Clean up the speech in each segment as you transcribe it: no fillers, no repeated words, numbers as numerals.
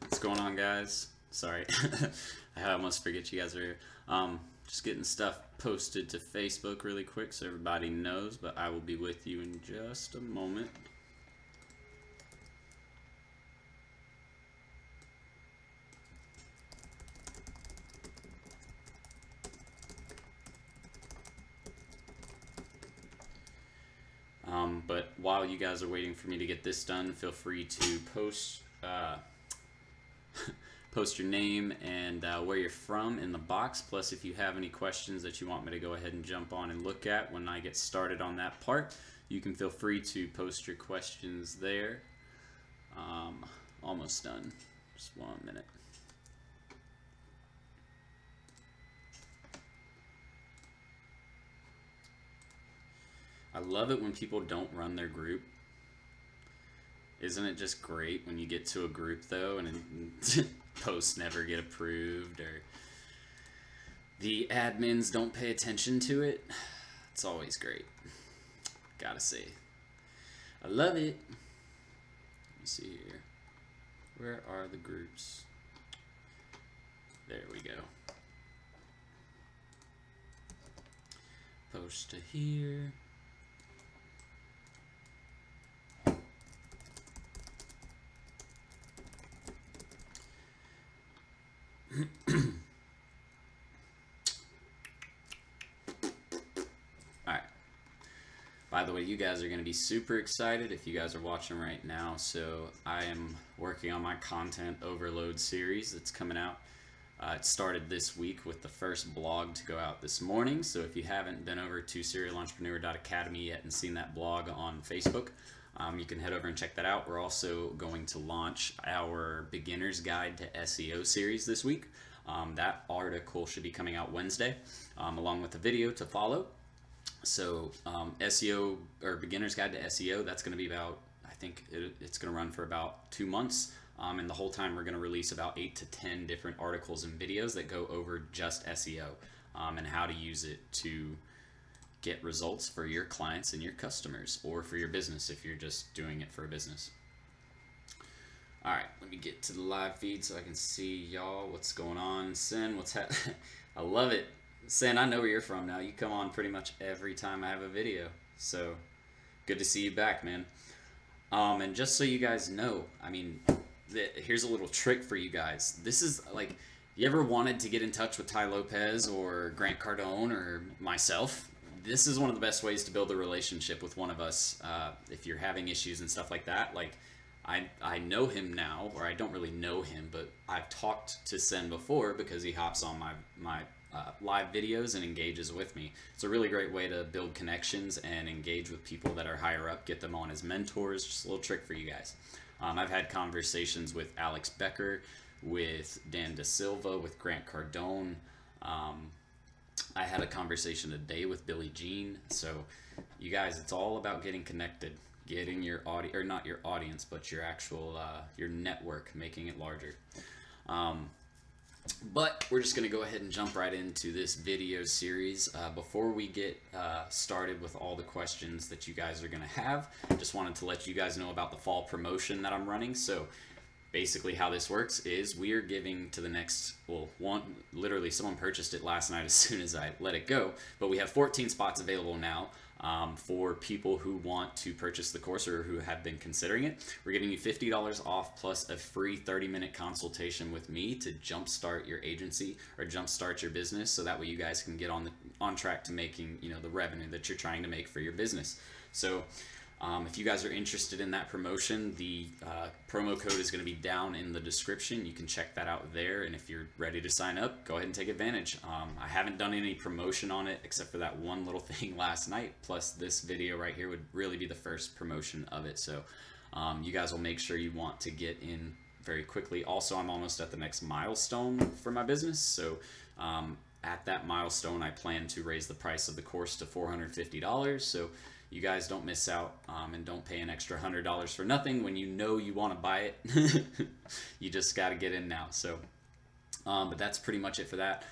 What's going on, guys? Sorry, I almost forget you guys are here. Just getting stuff posted to Facebook really quick so everybody knows, but I will be with you in just a moment. But while you guys are waiting for me to get this done, feel free to post post your name and where you're from in the box. Plus, if you have any questions that you want me to go ahead and jump on and look at when I get started on that part, you can feel free to post your questions there. Almost done. Just 1 minute. I love it when people don't run their group. Isn't it just great when you get to a group though and posts never get approved or the admins don't pay attention to it? It's always great. Gotta say. I love it. Let me see here. Where are the groups? There we go. Post to here. Alright. By the way, you guys are going to be super excited if you guys are watching right now. So I am working on my content overload series that's coming out. It started this week with the first blog to go out this morning. So if you haven't been over to serialentrepreneur.academy yet and seen that blog on Facebook, you can head over and check that out. We're also going to launch our Beginner's Guide to SEO series this week. That article should be coming out Wednesday, along with the video to follow. So SEO, or Beginner's Guide to SEO, that's going to be about, I think it's going to run for about 2 months. And the whole time we're going to release about 8 to 10 different articles and videos that go over just SEO and how to use it to get results for your clients and your customers, or for your business if you're just doing it for a business. All right, let me get to the live feed so I can see y'all. What's going on? Sin, what's happening? I love it. Sin, I know where you're from now. You come on pretty much every time I have a video. So good to see you back, man. And just so you guys know, I mean, here's a little trick for you guys. This is like, you ever wanted to get in touch with Ty Lopez or Grant Cardone or myself? This is one of the best ways to build a relationship with one of us. If you're having issues and stuff like that, like I know him now, or I don't really know him, but I've talked to Sen before because he hops on my live videos and engages with me. It's a really great way to build connections and engage with people that are higher up, get them on as mentors. Just a little trick for you guys. I've had conversations with Alex Becker, with Dan Da Silva, with Grant Cardone. I had a conversation today with Billie Jean. So you guys, it's all about getting connected, getting your audience, or not your audience, but your actual your network, making it larger. But we're just going to go ahead and jump right into this video series. Before we get started with all the questions that you guys are going to have, just wanted to let you guys know about the fall promotion that I'm running. So basically how this works is we are giving to the next, well, literally someone purchased it last night as soon as I let it go, but we have 14 spots available now. For people who want to purchase the course or who have been considering it. We're giving you $50 off plus a free 30-minute consultation with me to jumpstart your agency or jumpstart your business, so that way you guys can get on track to making, you know, the revenue that you're trying to make for your business. So If you guys are interested in that promotion, the promo code is going to be down in the description. You can check that out there, and if you're ready to sign up, go ahead and take advantage. I haven't done any promotion on it except for that one little thing last night, plus this video right here would really be the first promotion of it. So you guys will make sure you want to get in very quickly. Also, I'm almost at the next milestone for my business, so at that milestone I plan to raise the price of the course to $450. So you guys don't miss out, and don't pay an extra $100 for nothing when you know you want to buy it. You just got to get in now. So but that's pretty much it for that.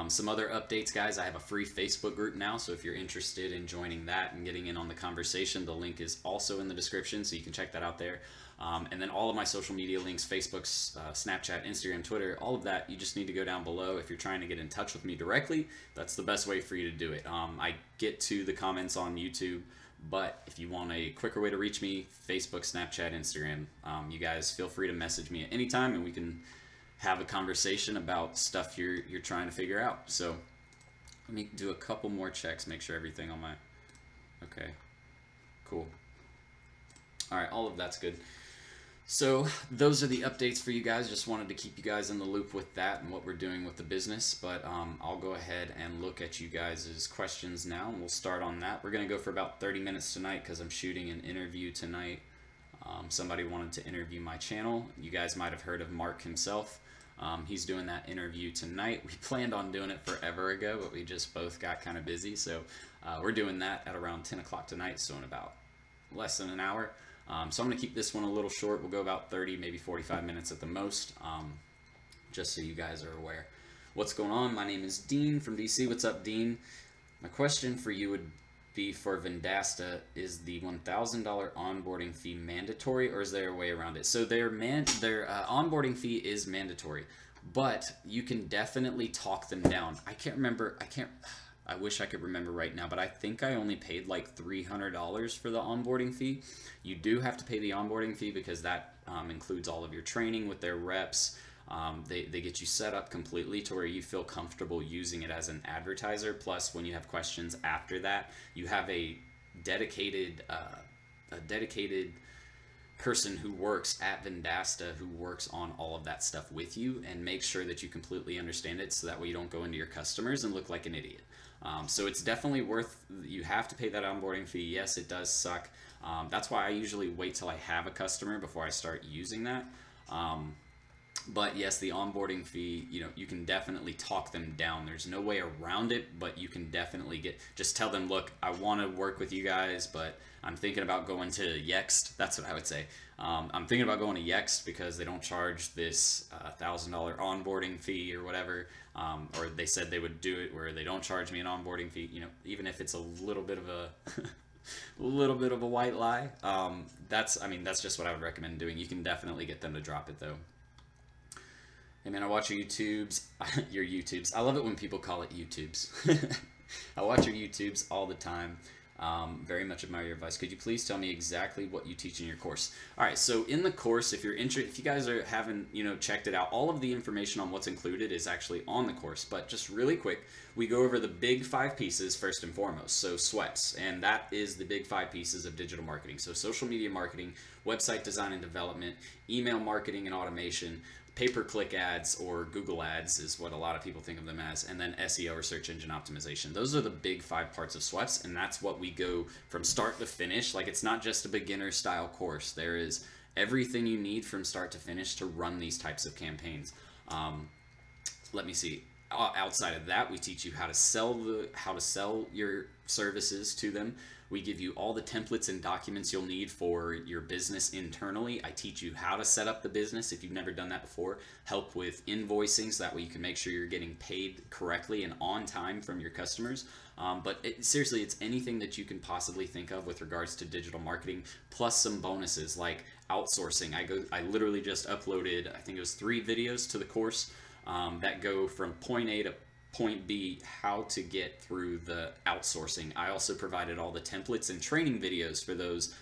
Some other updates, guys. I have a free Facebook group now, so if you're interested in joining that and getting in on the conversation, the link is also in the description, so you can check that out there. And then all of my social media links, Facebook, Snapchat, Instagram, Twitter, all of that, you just need to go down below. If you're trying to get in touch with me directly, that's the best way for you to do it. I get to the comments on YouTube, but if you want a quicker way to reach me, Facebook, Snapchat, Instagram, you guys feel free to message me at any time, and we can have a conversation about stuff you're trying to figure out. So let me do a couple more checks, make sure everything on my, okay, cool. All right, all of that's good. So those are the updates for you guys. Just wanted to keep you guys in the loop with that and what we're doing with the business. But I'll go ahead and look at you guys' questions now, and we'll start on that. We're going to go for about 30 minutes tonight because I'm shooting an interview tonight. Somebody wanted to interview my channel. You guys might have heard of Mark himself. He's doing that interview tonight. We planned on doing it forever ago, but we just both got kind of busy. So we're doing that at around 10 o'clock tonight, so in about less than an hour. So I'm going to keep this one a little short. We'll go about 30, maybe 45 minutes at the most, just so you guys are aware. What's going on? My name is Dean from DC. What's up, Dean? My question for you would be for Vendasta, is the $1,000 onboarding fee mandatory, or is there a way around it? So their onboarding fee is mandatory, but you can definitely talk them down. I wish I could remember right now, but I think I only paid like $300 for the onboarding fee. You do have to pay the onboarding fee because that includes all of your training with their reps. They get you set up completely to where you feel comfortable using it as an advertiser. Plus, when you have questions after that, you have a dedicated person who works at Vendasta who works on all of that stuff with you and makes sure that you completely understand it, so that way you don't go into your customers and look like an idiot. So it's definitely worth, you have to pay that onboarding fee. Yes, it does suck. That's why I usually wait till I have a customer before I start using that. But yes, the onboarding fee, you can definitely talk them down. There's no way around it, but you can definitely just tell them, look, I want to work with you guys, but I'm thinking about going to Yext. That's what I would say. I'm thinking about going to Yext because they don't charge this $1,000 onboarding fee or whatever. Or they said they would do it where they don't charge me an onboarding fee, even if it's a little bit of a white lie. That's just what I would recommend doing. You can definitely get them to drop it though. Hey man, I watch your YouTubes. Your YouTubes. I love it when people call it YouTubes. I watch your YouTubes all the time. Very much admire your advice. Could you please tell me exactly what you teach in your course? All right, so in the course, if you guys haven't checked it out, all of the information on what's included is actually on the course. But just really quick, we go over the big 5 pieces first and foremost. So SWEPs, and that is the big 5 pieces of digital marketing. So social media marketing, website design and development, email marketing and automation, pay-per-click ads, or Google ads is what a lot of people think of them as, and then SEO or search engine optimization. Those are the big 5 parts of SWEPs, and that's what we go from start to finish. Like, it's not just a beginner style course. There is everything you need from start to finish to run these types of campaigns. Let me see. Outside of that, we teach you how to sell your services to them. We give you all the templates and documents you'll need for your business internally. I teach you how to set up the business if you've never done that before. Help with invoicing, so that way you can make sure you're getting paid correctly and on time from your customers. Seriously, it's anything that you can possibly think of with regards to digital marketing, plus some bonuses like outsourcing. I literally just uploaded, I think it was 3 videos to the course that go from point A to point B, how to get through the outsourcing. I also provided all the templates and training videos for those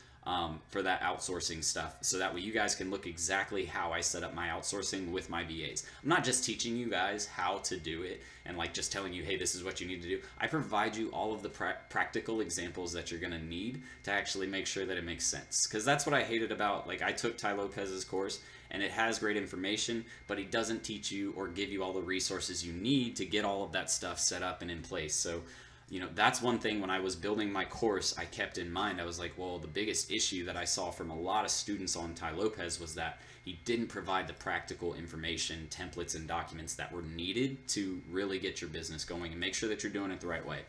for that outsourcing stuff, so that way you guys can look exactly how I set up my outsourcing with my VAs. I'm not just teaching you guys how to do it and like just telling you, hey, this is what you need to do. I provide you all of the practical examples that you're going to need to actually make sure that it makes sense. Because that's what I hated about, like, I took Ty Lopez's course and it has great information, but he doesn't teach you or give you all the resources you need to get all of that stuff set up and in place. So, you know, that's one thing when I was building my course I kept in mind. I was like, well, the biggest issue that I saw from a lot of students on Ty Lopez was that he didn't provide the practical information, templates, and documents that were needed to really get your business going and make sure that you're doing it the right way.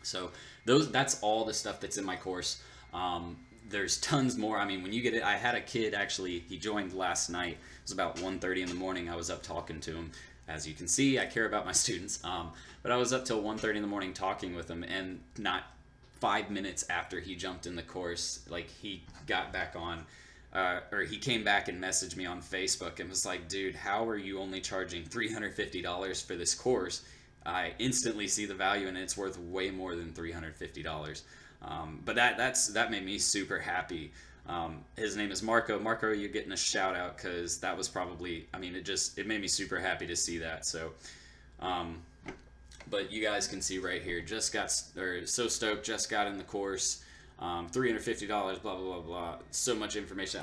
So that's all the stuff that's in my course. There's tons more. I mean, when you get it, I had a kid actually, he joined last night. It was about 1:30 in the morning. I was up talking to him. As you can see, I care about my students. But I was up till 1:30 in the morning talking with him, and not 5 minutes after he jumped in the course, like, he got back on, or he came back and messaged me on Facebook and was like, dude, how are you only charging $350 for this course? I instantly see the value and it's worth way more than $350. But that made me super happy. His name is Marco. Marco, you're getting a shout out, because that was probably, I mean, it made me super happy to see that. So, but you guys can see right here, so stoked, just got in the course, $350, blah, blah, blah, blah, so much information.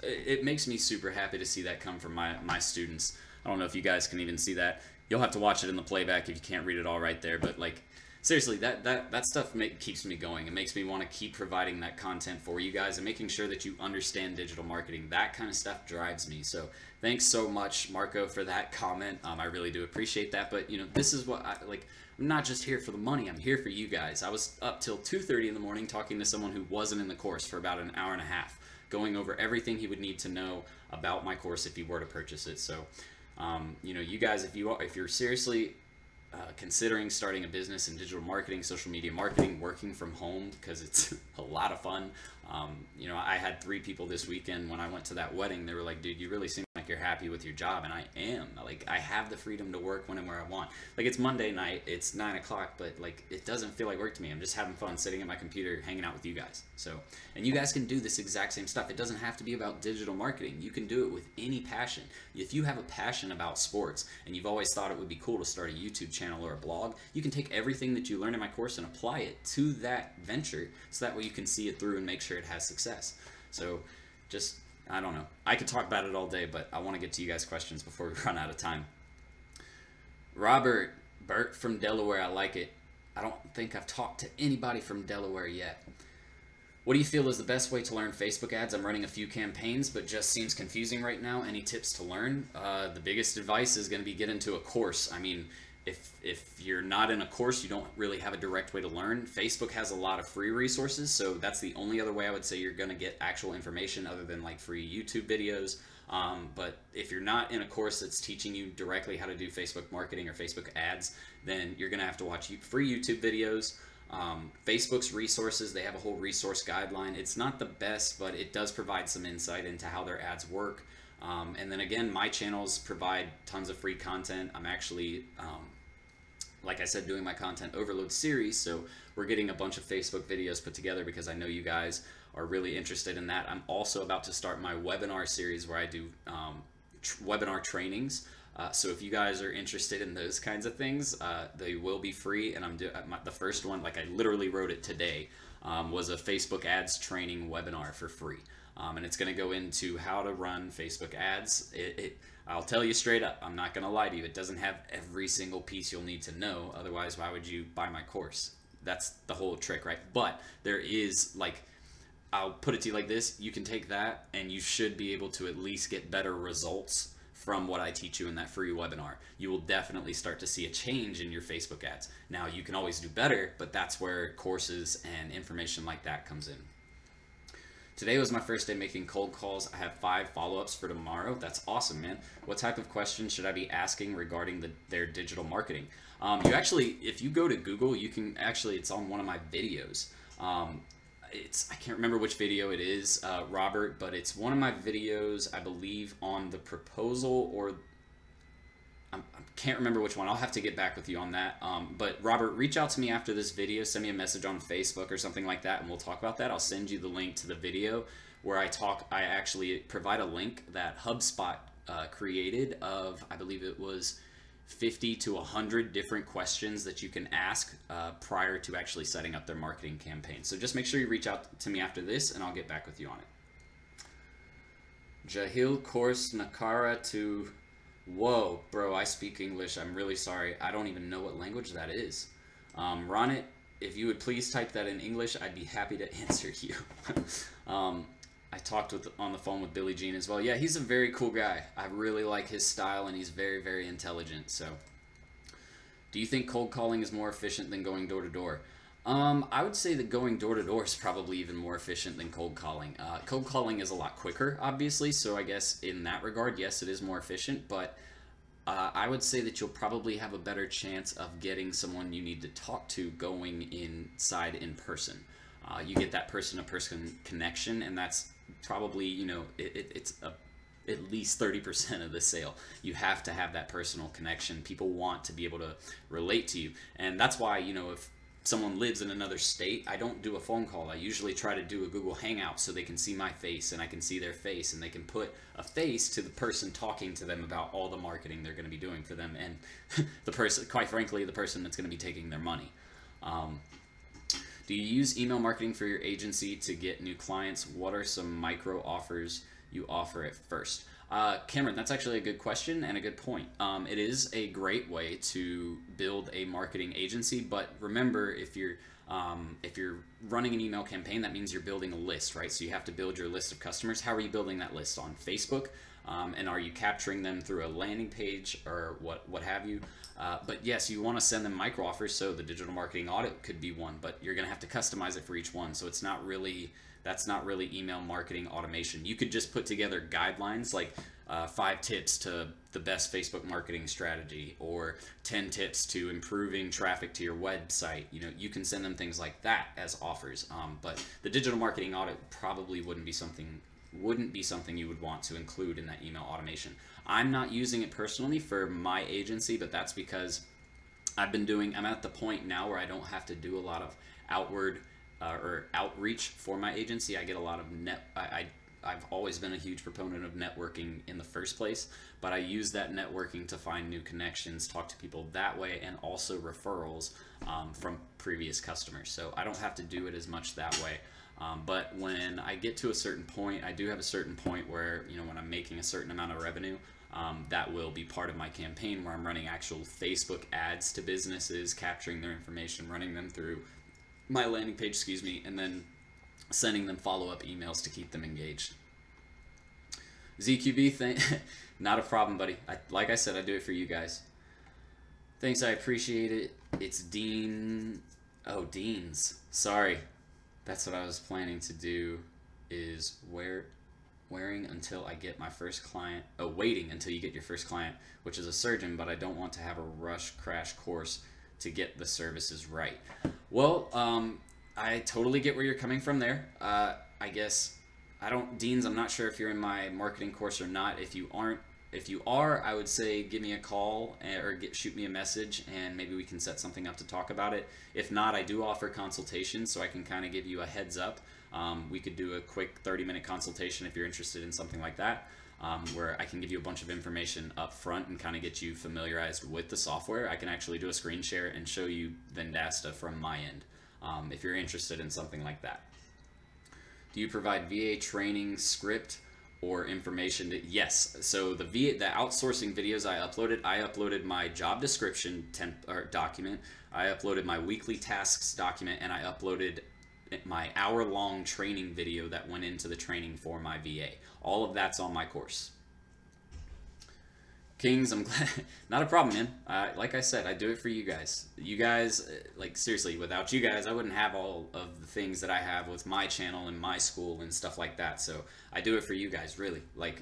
It makes me super happy to see that come from my students. I don't know if you guys can even see that. You'll have to watch it in the playback if you can't read it all right there, but like, seriously, that stuff keeps me going. It makes me want to keep providing that content for you guys and making sure that you understand digital marketing. That kind of stuff drives me. So thanks so much, Marco, for that comment. I really do appreciate that. But, you know, this is what I'm not just here for the money. I'm here for you guys. I was up till 2:30 in the morning talking to someone who wasn't in the course for about an hour and a half, going over everything he would need to know about my course if he were to purchase it. So, you know, you guys, if you're seriously considering starting a business in digital marketing, social media marketing, working from home, because it's a lot of fun. You know, I had 3 people this weekend when I went to that wedding. They were like, dude, you really seem like you're happy with your job. And I am. Like, I have the freedom to work whenever I want. Like, it's Monday night, it's 9 o'clock, but like, it doesn't feel like work to me. I'm just having fun sitting at my computer, hanging out with you guys. So, and you guys can do this exact same stuff. It doesn't have to be about digital marketing. You can do it with any passion. If you have a passion about sports and you've always thought it would be cool to start a YouTube channel or a blog, you can take everything that you learn in my course and apply it to that venture, so that way you can see it through and make sure it has success. So just, I don't know. I could talk about it all day, but I want to get to you guys' questions before we run out of time. Bert from Delaware, I like it. I don't think I've talked to anybody from Delaware yet. What do you feel is the best way to learn Facebook ads? I'm running a few campaigns, but just seems confusing right now. Any tips to learn? The biggest advice is going to be get into a course. I mean, if you're not in a course, you don't really have a direct way to learn. Facebook has a lot of free resources, so that's the only other way I would say you're going to get actual information, other than like free YouTube videos. But if you're not in a course that's teaching you directly how to do Facebook marketing or Facebook ads, then you're going to have to watch free YouTube videos. Facebook's resources, they have a whole resource guideline. It's not the best, but it does provide some insight into how their ads work. And then again, my channels provide tons of free content. I'm actually, like I said, doing my content overload series, so we're getting a bunch of Facebook videos put together because I know you guys are really interested in that. I'm also about to start my webinar series where I do webinar trainings. So if you guys are interested in those kinds of things, they will be free. And I'm doing the first one, like I literally wrote it today, was a Facebook ads training webinar for free. And it's going to go into how to run Facebook ads. I'll tell you straight up, I'm not going to lie to you, it doesn't have every single piece you'll need to know. Otherwise, why would you buy my course? That's the whole trick, right? But there is, like, I'll put it to you like this, you can take that and you should be able to at least get better results from what I teach you in that free webinar. You will definitely start to see a change in your Facebook ads. Now, you can always do better, but that's where courses and information like that comes in. Today was my first day making cold calls. I have 5 follow-ups for tomorrow. That's awesome, man. What type of questions should I be asking regarding their digital marketing? You actually, if you go to Google, you can actually, it's on one of my videos. I can't remember which video it is, Robert, but it's one of my videos, I believe, on the proposal, or I can't remember which one. I'll have to get back with you on that. But Robert, reach out to me after this video. Send me a message on Facebook or something like that, and we'll talk about that. I'll send you the link to the video where I actually provide a link that HubSpot created of, I believe it was 50 to 100 different questions that you can ask prior to actually setting up their marketing campaign. So just make sure you reach out to me after this, and I'll get back with you on it. Jahil course Nakara to... Whoa, bro, I speak English. I'm really sorry. I don't even know what language that is. Ronit, if you would please type that in English, I'd be happy to answer you. I talked on the phone with Billie Jean as well. Yeah, he's a very cool guy. I really like his style, and he's very, very intelligent. So, do you think cold calling is more efficient than going door to door? I would say that going door to door is probably even more efficient than cold calling. Cold calling is a lot quicker, obviously, so I guess in that regard, yes, it is more efficient, but I would say that you'll probably have a better chance of getting someone you need to talk to going inside in person. You get that person-to-person connection, and that's probably, you know, it's at least 30% of the sale. You have to have that personal connection. People want to be able to relate to you, and that's why, you know, if someone lives in another state, I don't do a phone call. I usually try to do a Google Hangout so they can see my face and I can see their face, and they can put a face to the person talking to them about all the marketing they're going to be doing for them, and the person, quite frankly, the person that's going to be taking their money. Do you use email marketing for your agency to get new clients? What are some micro offers you offer at first? Cameron, that's actually a good question and a good point. It is a great way to build a marketing agency, but remember, if you're running an email campaign, that means you're building a list, right? So you have to build your list of customers. How are you building that list? On Facebook? And are you capturing them through a landing page or what have you? But yes, you want to send them micro offers, so the digital marketing audit could be one, but you're going to have to customize it for each one. So it's not really... That's not really email marketing automation. You could just put together guidelines like 5 tips to the best Facebook marketing strategy, or 10 tips to improving traffic to your website. You know, you can send them things like that as offers. But the digital marketing audit probably wouldn't be something you would want to include in that email automation. I'm not using it personally for my agency, but that's because I'm at the point now where I don't have to do a lot of outward or outreach for my agency. I get a lot of I've always been a huge proponent of networking in the first place, but I use that networking to find new connections, talk to people that way, and also referrals from previous customers. So I don't have to do it as much that way. But when I get to a certain point, I do have a certain point where, you know, when I'm making a certain amount of revenue, that will be part of my campaign where I'm running actual Facebook ads to businesses, capturing their information, running them through my landing page, and then sending them follow-up emails to keep them engaged. ZQB, not a problem, buddy. Like I said, I do it for you guys. Thanks, I appreciate it. It's Dean. Oh, Dean's. Sorry. That's what I was planning to do, is wearing until I get my first client. Oh, waiting until you get your first client, which is a surgeon, but I don't want to have a rush crash course to get the services right. Well, I totally get where you're coming from there. I guess Deans, I'm not sure if you're in my marketing course or not. If you are, I would say give me a call or shoot me a message, and maybe we can set something up to talk about it. If not, I do offer consultations, so I can kind of give you a heads up. We could do a quick 30-minute consultation if you're interested in something like that. Where I can give you a bunch of information up front and kind of get you familiarized with the software. I can actually do a screen share and show you Vendasta from my end, if you're interested in something like that. Do you provide VA training script or information? Yes. So the outsourcing videos I uploaded my job description document, I uploaded my weekly tasks document, and I uploaded my hour-long training video that went into the training for my VA. All of that's on my course. Kings, I'm glad. Not a problem, man. Like I said, I do it for you guys. You guys, like, seriously, without you guys, I wouldn't have all of the things that I have with my channel and my school and stuff like that. So I do it for you guys, really. Like,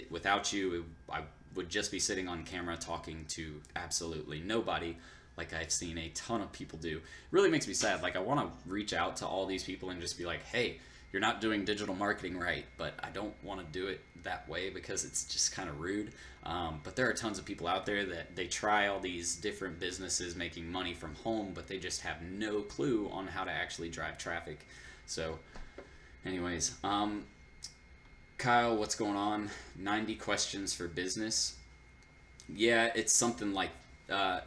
without you, I would just be sitting on camera talking to absolutely nobody, like I've seen a ton of people do. It really makes me sad. Like, I want to reach out to all these people and just be like, hey, you're not doing digital marketing right. But I don't want to do it that way because it's just kind of rude. But there are tons of people out there that they try all these different businesses making money from home, but they just have no clue on how to actually drive traffic. So anyways, Kyle, what's going on? 90 questions for business. Yeah, it's something like I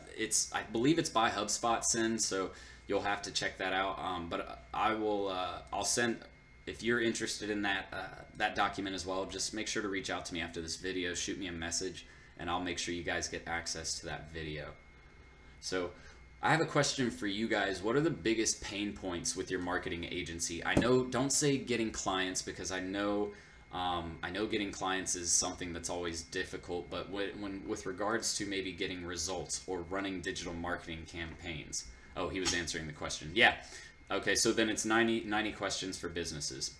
believe it's by HubSpot send, so you'll have to check that out. But I'll send, if you're interested in that document as well, just make sure to reach out to me after this video, shoot me a message, and I'll make sure you guys get access to that video. So I have a question for you guys. What are the biggest pain points with your marketing agency? I know, don't say getting clients, because I know getting clients is something that's always difficult, but when with regards to maybe getting results or running digital marketing campaigns. Oh, he was answering the question. Yeah. Okay, so then it's 90 questions for businesses.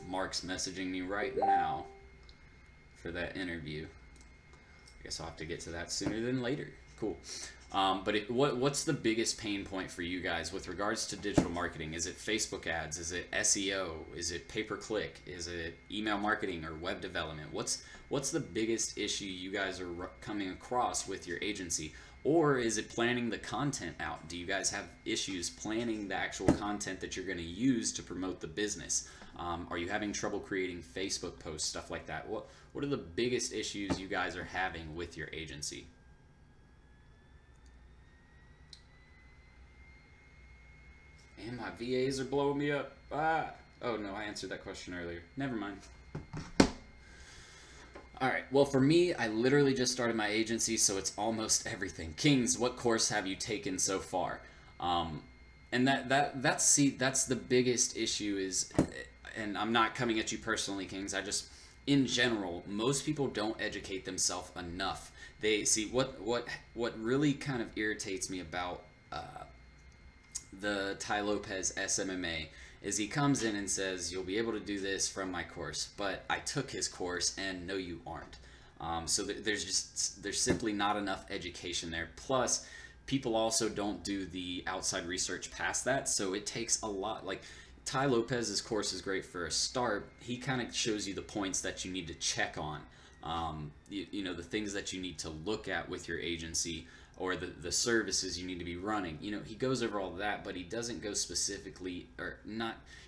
Mark's messaging me right now for that interview. I guess I'll have to get to that sooner than later. Cool. But what's the biggest pain point for you guys with regards to digital marketing? Is it Facebook ads? Is it SEO? Is it pay-per-click? Is it email marketing or web development? What's the biggest issue you guys are coming across with your agency? Or is it planning the content out? Do you guys have issues planning the actual content that you're going to use to promote the business? Are you having trouble creating Facebook posts, stuff like that? What are the biggest issues you guys are having with your agency? And my VAs are blowing me up. Oh no, I answered that question earlier. Never mind. All right, well for me, I literally just started my agency, so it's almost everything. Kings, what course have you taken so far? And that's the biggest issue is, and I'm not coming at you personally, Kings, I just, in general, most people don't educate themselves enough. They see what really kind of irritates me about the Tai Lopez SMMA is he comes in and says, you'll be able to do this from my course, but I took his course and no, you aren't. So there's simply not enough education there. Plus, people also don't do the outside research past that, so it takes a lot. Like Tai Lopez's course is great for a start. He kind of shows you the points that you need to check on, you know, the things that you need to look at with your agency, or the services you need to be running. You know, he goes over all that, but he doesn't go specifically,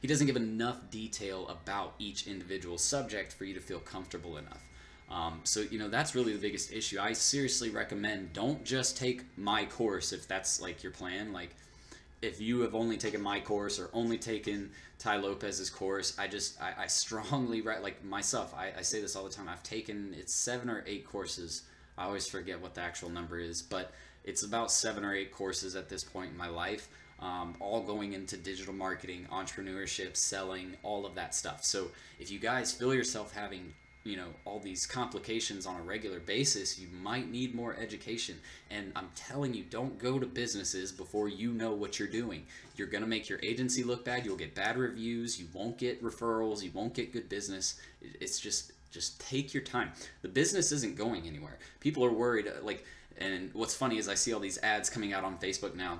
he doesn't give enough detail about each individual subject for you to feel comfortable enough. So, you know, that's really the biggest issue. I seriously recommend, don't just take my course if that's like your plan. Like, if you have only taken my course or only taken Tai Lopez's course, I strongly, like myself, I say this all the time, I've taken, it's 7 or 8 courses. I always forget what the actual number is, but it's about 7 or 8 courses at this point in my life, all going into digital marketing, entrepreneurship, selling, all of that stuff. So if you guys feel yourself having, you know, all these complications on a regular basis, you might need more education. And I'm telling you, don't go to businesses before you know what you're doing. You're going to make your agency look bad. You'll get bad reviews. You won't get referrals. You won't get good business. It's just take your time. The business isn't going anywhere. People are worried, like, and what's funny is I see all these ads coming out on Facebook now,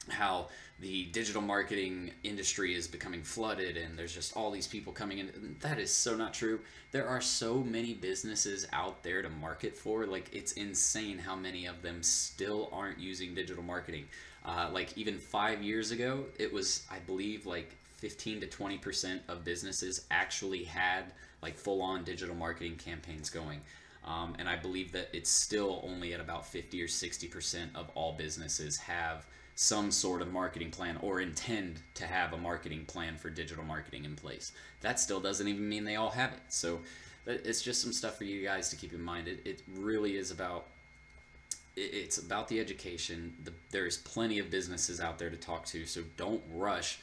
how the digital marketing industry is becoming flooded and there's just all these people coming in. That is so not true. There are so many businesses out there to market for. Like, it's insane how many of them still aren't using digital marketing. Like even 5 years ago, it was, I believe, like 15 to 20% of businesses actually had like full-on digital marketing campaigns going. And I believe that it's still only at about 50 or 60% of all businesses have some sort of marketing plan or intend to have a marketing plan for digital marketing in place. That still doesn't even mean they all have it. So it's just some stuff for you guys to keep in mind. It really is about, it's about the education. There's plenty of businesses out there to talk to, so don't rush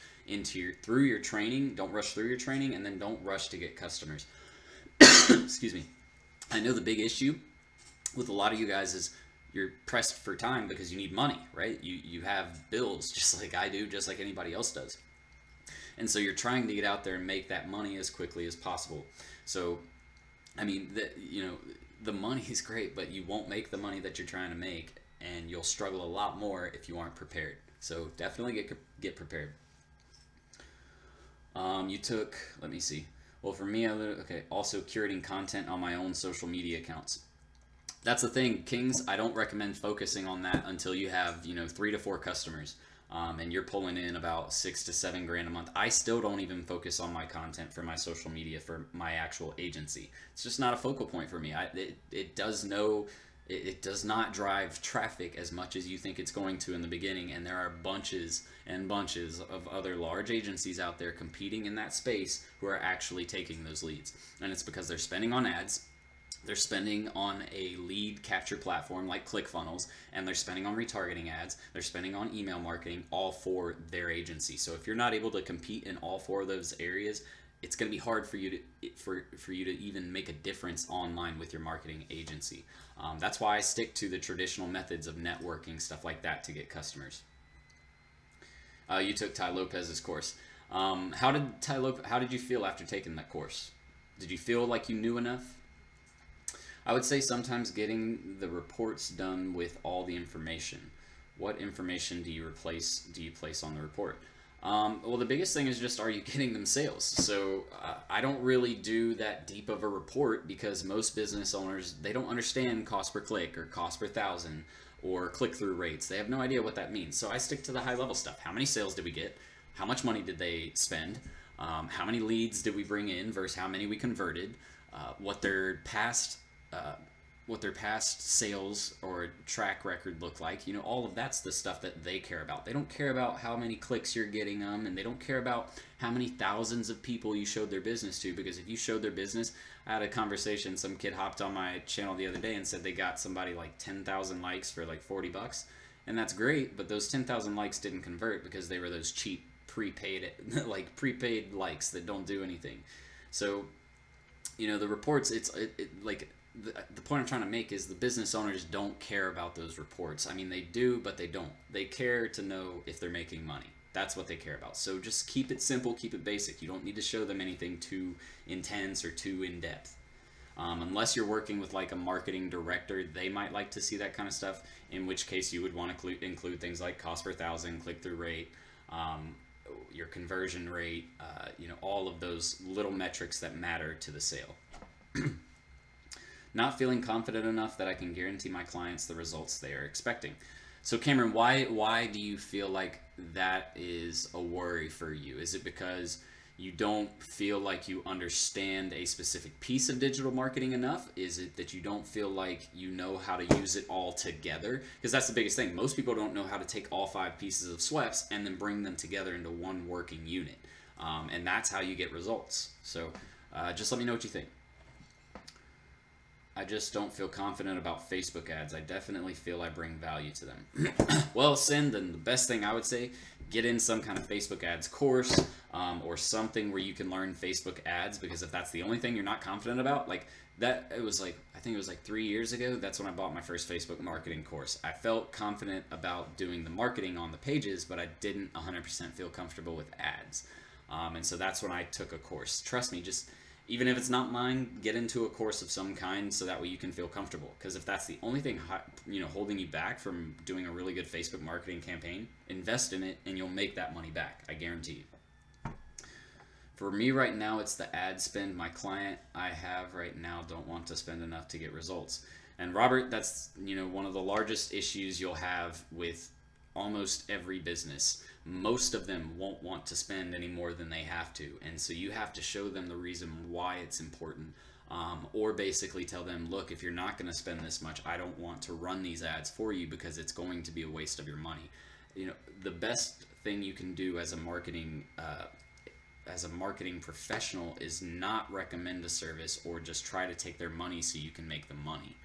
through your training. Don't rush through your training, and then don't rush to get customers. Excuse me. I know the big issue with a lot of you guys is you're pressed for time because you need money, right? You have bills just like I do, just like anybody else does. And so you're trying to get out there and make that money as quickly as possible. So, I mean, you know, the money is great, but you won't make the money that you're trying to make, and you'll struggle a lot more if you aren't prepared. So definitely get prepared. You took, let me see. Well, for me, okay, also curating content on my own social media accounts. That's the thing, Kings. I don't recommend focusing on that until you have, 3 to 4 customers, and you're pulling in about 6 to 7 grand a month. I still don't even focus on my content for my social media for my actual agency. It's just not a focal point for me. It does not drive traffic as much as you think it's going to in the beginning, and there are bunches and bunches of other large agencies out there competing in that space who are actually taking those leads, and it's because they're spending on ads. They're spending on a lead capture platform like ClickFunnels, and they're spending on retargeting ads. They're spending on email marketing, all for their agency. So if you're not able to compete in all 4 of those areas, it's going to be hard for you to even make a difference online with your marketing agency. That's why I stick to the traditional methods of networking, stuff like that, to get customers. You took Ty Lopez's course. How did you feel after taking that course? Did you feel like you knew enough? I would say sometimes getting the reports done with all the information. What information do you place on the report? Well, the biggest thing is just, are you getting them sales? So I don't really do that deep of a report because most business owners, they don't understand cost per click or cost per thousand or click-through rates. They have no idea what that means. So I stick to the high-level stuff. How many sales did we get? How much money did they spend? How many leads did we bring in versus how many we converted? What their past sales or track record look like. All of that's the stuff that they care about. They don't care about how many clicks you're getting them, and they don't care about how many thousands of people you showed their business to, because if you showed their business, I had a conversation, some kid hopped on my channel the other day and said they got somebody like 10,000 likes for like 40 bucks, and that's great, but those 10,000 likes didn't convert because they were those cheap prepaid likes that don't do anything. So the reports, the point I'm trying to make is the business owners don't care about those reports. I mean, they do, but they don't. They care to know if they're making money. That's what they care about. So just keep it simple, keep it basic. You don't need to show them anything too intense or too in-depth. Unless you're working with like a marketing director, they might like to see that kind of stuff, in which case you would want to include things like cost per thousand, click-through rate, your conversion rate, all of those little metrics that matter to the sale. Not feeling confident enough that I can guarantee my clients the results they are expecting. So Cameron, why do you feel like that is a worry for you? Is it because you don't feel like you understand a specific piece of digital marketing enough? Is it that you don't feel like you know how to use it all together? Because that's the biggest thing. Most people don't know how to take all 5 pieces of SWEPs and then bring them together into one working unit. And that's how you get results. So just let me know what you think. I just don't feel confident about Facebook ads. I definitely feel I bring value to them. Well, then the best thing I would say, get in some kind of Facebook ads course or something where you can learn Facebook ads, because if that's the only thing you're not confident about, I think it was like 3 years ago, that's when I bought my first Facebook marketing course. I felt confident about doing the marketing on the pages, but I didn't 100% feel comfortable with ads. And so that's when I took a course. Trust me, even if it's not mine, get into a course of some kind so that way you can feel comfortable. Because if that's the only thing holding you back from doing a really good Facebook marketing campaign, invest in it and you'll make that money back. I guarantee you. For me right now, it's the ad spend. My client I have right now don't want to spend enough to get results. And Robert, that's one of the largest issues you'll have with almost every business. Most of them won't want to spend any more than they have to, and so you have to show them the reason why it's important, or basically tell them, look, if you're not going to spend this much, I don't want to run these ads for you because it's going to be a waste of your money. The best thing you can do as a marketing professional is not recommend a service or just try to take their money so you can make the money.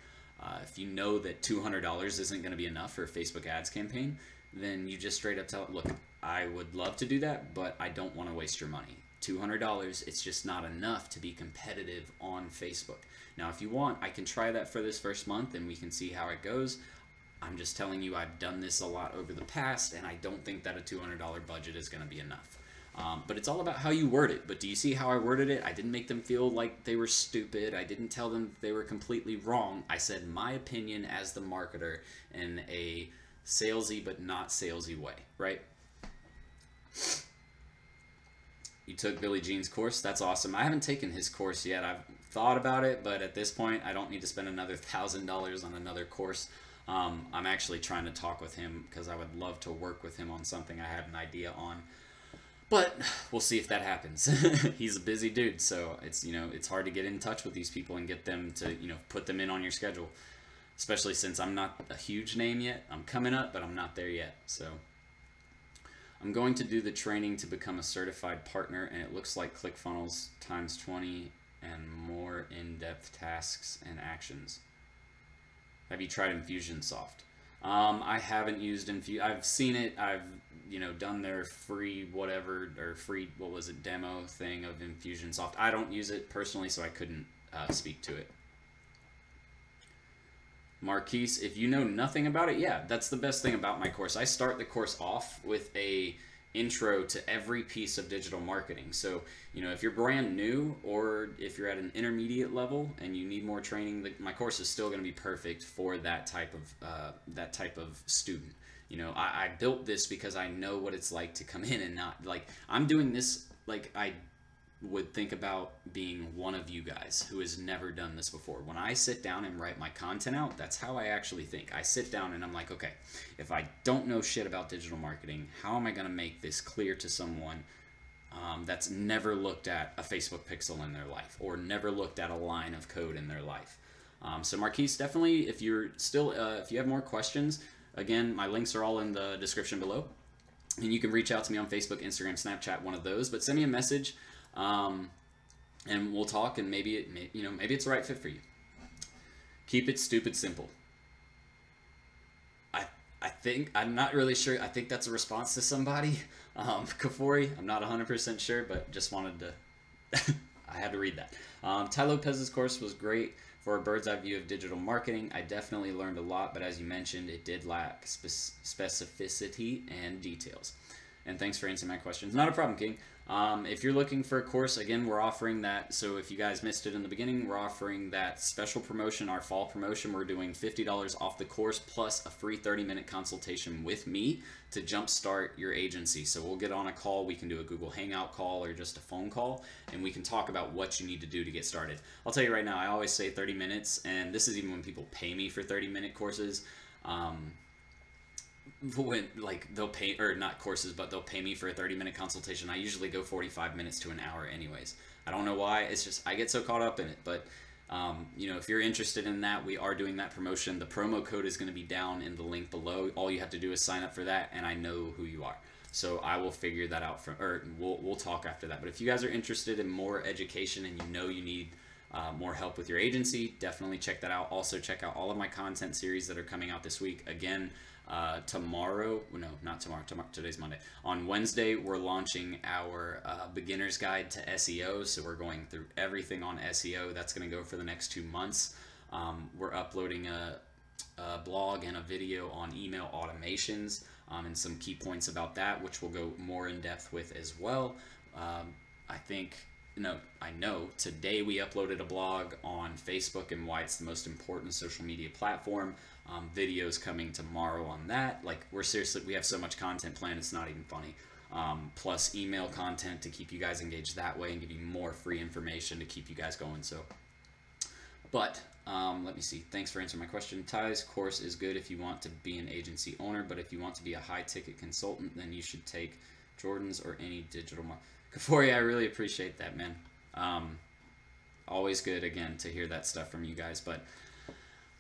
If you know that $200 isn't going to be enough for a Facebook ads campaign, then you just straight up tell it, look, I would love to do that, but I don't want to waste your money. $200, it's just not enough to be competitive on Facebook. Now, if you want, I can try that for this first month and we can see how it goes. I'm just telling you, I've done this a lot over the past, and I don't think that a $200 budget is going to be enough. But it's all about how you word it. But do you see how I worded it? I didn't make them feel like they were stupid. I didn't tell them they were completely wrong. I said my opinion as the marketer in a salesy but not salesy way, right? You took Billy Jean's course. That's awesome. I haven't taken his course yet. I've thought about it, but at this point, I don't need to spend another $1,000 on another course. I'm actually trying to talk with him because I would love to work with him on something I had an idea on. But we'll see if that happens. He's a busy dude, so it's, you know, it's hard to get in touch with these people and get them to, you know, put them in on your schedule. Especially since I'm not a huge name yet. I'm coming up, but I'm not there yet. So I'm going to do the training to become a certified partner, and it looks like ClickFunnels times 20 and more in-depth tasks and actions. Have you tried Infusionsoft? I haven't used Infusion. I've seen it. I've, you know, done their free whatever, or free, what was it, demo thing of Infusionsoft. I don't use it personally, so I couldn't speak to it. Marquise, if you know nothing about it, yeah, that's the best thing about my course. I start the course off with a intro to every piece of digital marketing. So, you know, if you're brand new or if you're at an intermediate level and you need more training, my course is still going to be perfect for that type of student. You know, I built this because I know what it's like to come in and not, like, I'm doing this like I would think about being one of you guys who has never done this before. When I sit down and write my content out, that's how I actually think. I sit down and I'm like, okay, if I don't know shit about digital marketing, how am I going to make this clear to someone that's never looked at a Facebook pixel in their life or never looked at a line of code in their life? So Marquise, definitely, if you're still, if you have more questions, again, my links are all in the description below, and you can reach out to me on Facebook, Instagram, Snapchat, one of those, but send me a message. And we'll talk, and maybe maybe it's the right fit for you. Keep it stupid simple. I think, I'm not really sure. I think that's a response to somebody. Kafori, I'm not 100% sure, but just wanted to, I had to read that. Ty Lopez's course was great for a bird's eye view of digital marketing. I definitely learned a lot, but as you mentioned, it did lack specificity and details. And thanks for answering my questions. Not a problem, King. If you're looking for a course, again, we're offering that. So if you guys missed it in the beginning, we're offering that special promotion, our fall promotion. We're doing $50 off the course plus a free 30-minute consultation with me to jumpstart your agency. So we'll get on a call. We can do a Google Hangout call or just a phone call, and we can talk about what you need to do to get started. I'll tell you right now, I always say 30 minutes, and this is even when people pay me for 30-minute courses. When, like, they'll pay, or not courses, but they'll pay me for a 30-minute consultation. I usually go 45 minutes to an hour anyways. I don't know why. It's just I get so caught up in it. But you know, if you're interested in that, we are doing that promotion. The promo code is going to be down in the link below. All you have to do is sign up for that, and I know who you are. So I will figure that out we'll talk after that. But if you guys are interested in more education and you know you need more help with your agency, definitely check that out. Also check out all of my content series that are coming out this week. Again, tomorrow, no, not tomorrow, today's Monday. On Wednesday, we're launching our beginner's guide to SEO. So we're going through everything on SEO. That's going to go for the next 2 months. We're uploading a blog and a video on email automations and some key points about that, which we'll go more in depth with as well. I know today we uploaded a blog on Facebook and why it's the most important social media platform. Videos coming tomorrow on that. Like, we have so much content planned, it's not even funny. Plus email content to keep you guys engaged that way and give you more free information to keep you guys going. So, but let me see. Thanks for answering my question. Ty's course is good if you want to be an agency owner, but if you want to be a high-ticket consultant, then you should take Jordan's or any digital marketing. Kafori, I really appreciate that, man. Always good, again, to hear that stuff from you guys. But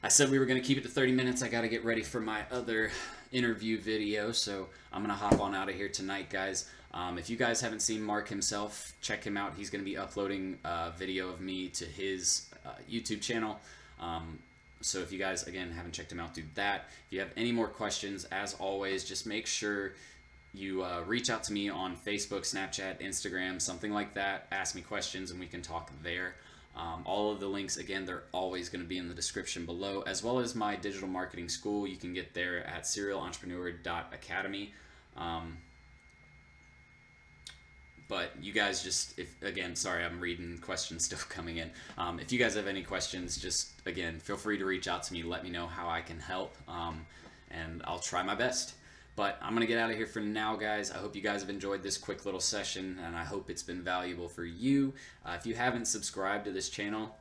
I said we were going to keep it to 30 minutes. I got to get ready for my other interview video, so I'm going to hop on out of here tonight, guys. If you guys haven't seen Mark himself, check him out. He's going to be uploading a video of me to his YouTube channel. So if you guys, again, haven't checked him out, do that. If you have any more questions, as always, just make sure you reach out to me on Facebook, Snapchat, Instagram, something like that. Ask me questions and we can talk there. All of the links, again, they're always going to be in the description below, as well as my digital marketing school. You can get there at serialentrepreneur.academy. But you guys just, again, sorry, I'm reading questions still coming in. If you guys have any questions, just, again, feel free to reach out to me. Let me know how I can help, and I'll try my best. But I'm going to get out of here for now, guys. I hope you guys have enjoyed this quick little session, and I hope it's been valuable for you. If you haven't subscribed to this channel,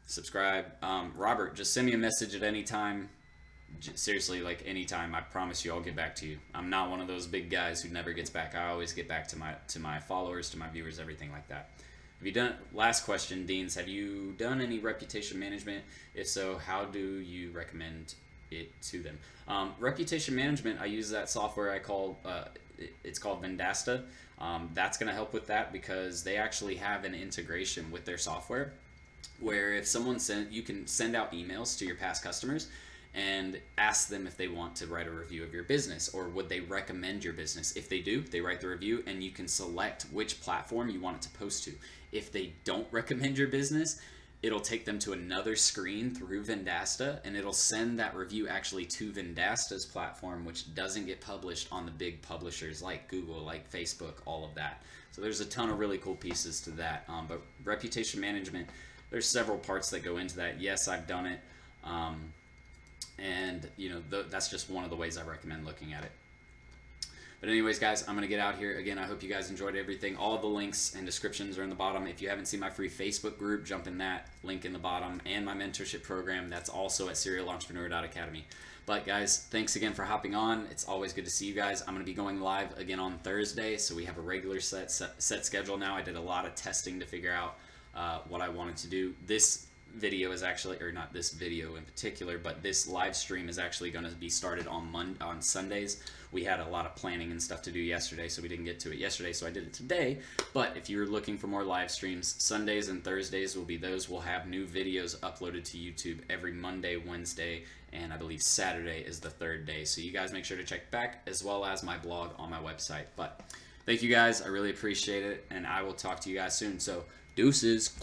subscribe. Robert, just send me a message at any time. Seriously, like anytime. I promise you I'll get back to you. I'm not one of those big guys who never gets back. I always get back to my followers, to my viewers, everything like that. Have you done, last question, Deans, have you done any reputation management? If so, how do you recommend it to them? Reputation management, I use that software it's called Vendasta. That's going to help with that because they actually have an integration with their software where if someone you can send out emails to your past customers and ask them if they want to write a review of your business or would they recommend your business. If they do, they write the review and you can select which platform you want it to post to. If they don't recommend your business, it'll take them to another screen through Vendasta and it'll send that review actually to Vendasta's platform, which doesn't get published on the big publishers like Google, like Facebook, all of that. So there's a ton of really cool pieces to that. But reputation management, there's several parts that go into that. Yes, I've done it. And you know, that's just one of the ways I recommend looking at it. But anyways, guys, I'm going to get out here. Again, I hope you guys enjoyed everything. All the links and descriptions are in the bottom. If you haven't seen my free Facebook group, jump in that link in the bottom. And my mentorship program, that's also at serialentrepreneur.academy. But guys, thanks again for hopping on. It's always good to see you guys. I'm going to be going live again on Thursday, so we have a regular set schedule now. I did a lot of testing to figure out what I wanted to do. This video is actually, or not this video in particular, but this live stream is actually going to be started on Sundays. We had a lot of planning and stuff to do yesterday, so we didn't get to it yesterday, so I did it today. But if you're looking for more live streams, Sundays and Thursdays will be those. We'll have new videos uploaded to YouTube every Monday, Wednesday, and I believe Saturday is the third day. So you guys make sure to check back, as well as my blog on my website. But thank you guys. I really appreciate it, and I will talk to you guys soon. So deuces.